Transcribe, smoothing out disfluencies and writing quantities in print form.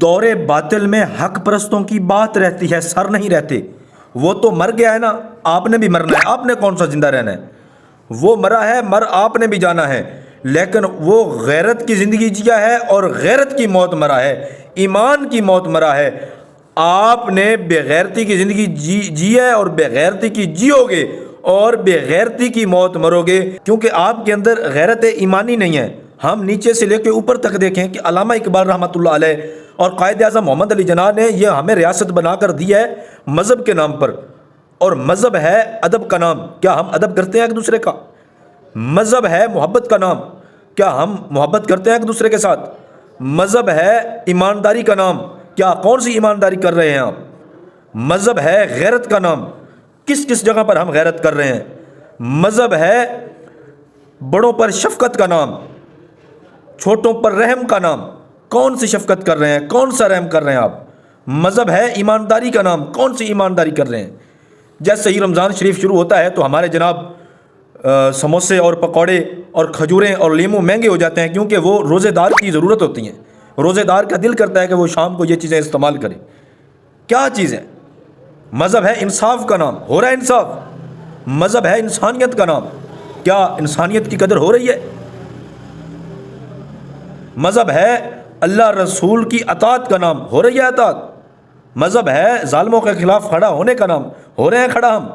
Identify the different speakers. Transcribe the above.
Speaker 1: دور باطل میں حق پرستوں کی بات رہتی ہے، سر نہیں رہتے۔ وہ تو مر گیا ہے نا، آپ نے بھی مرنا ہے، آپ نے کون سا زندہ رہنا ہے؟ وہ مرا ہے، آپ نے بھی جانا ہے، لیکن وہ غیرت کی زندگی جیا ہے اور غیرت کی موت مرا ہے، ایمان کی موت مرا ہے۔ آپ نے بے غیرتی کی زندگی جی ہے اور بے غیرتی کی جیو گے اور بے غیرتی کی موت مرو گے، کیونکہ آپ کے اندر غیرت ایمانی نہیں ہے۔ ہم نیچے سے لے کے اوپر تک دیکھیں کہ علامہ اقبال رحمۃ اللہ علیہ اور قائد اعظم محمد علی جناح نے یہ ہمیں ریاست بنا کر دی ہے مذہب کے نام پر، اور مذہب ہے ادب کا نام۔ کیا ہم ادب کرتے ہیں ایک دوسرے کا؟ مذہب ہے محبت کا نام، کیا ہم محبت کرتے ہیں ایک دوسرے کے ساتھ؟ مذہب ہے ایمانداری کا نام، کیا کون سی ایمانداری کر رہے ہیں آپ؟ مذہب ہے غیرت کا نام، کس کس جگہ پر ہم غیرت کر رہے ہیں؟ مذہب ہے بڑوں پر شفقت کا نام، چھوٹوں پر رحم کا نام، کون سی شفقت کر رہے ہیں؟ کون سا رحم کر رہے ہیں آپ؟ مذہب ہے ایمانداری کا نام، کون سی ایمانداری کر رہے ہیں؟ جیسے ہی رمضان شریف شروع ہوتا ہے تو ہمارے جناب سموسے اور پکوڑے اور کھجوریں اور لیمو مہنگے ہو جاتے ہیں، کیونکہ وہ روزے دار کی ضرورت ہوتی ہیں۔ روزے دار کا دل کرتا ہے کہ وہ شام کو یہ چیزیں استعمال کرے۔ کیا چیزیں؟ مذہب ہے انصاف کا نام، ہو رہا ہے انصاف؟ مذہب ہے انسانیت کا نام، کیا انسانیت کی قدر ہو رہی ہے؟ مذہب ہے اللہ رسول کی اطاعت کا نام، ہو رہی ہے اطاعت؟ مذہب ہے ظالموں کے خلاف کھڑا ہونے کا نام، ہو رہے ہیں کھڑا ہم؟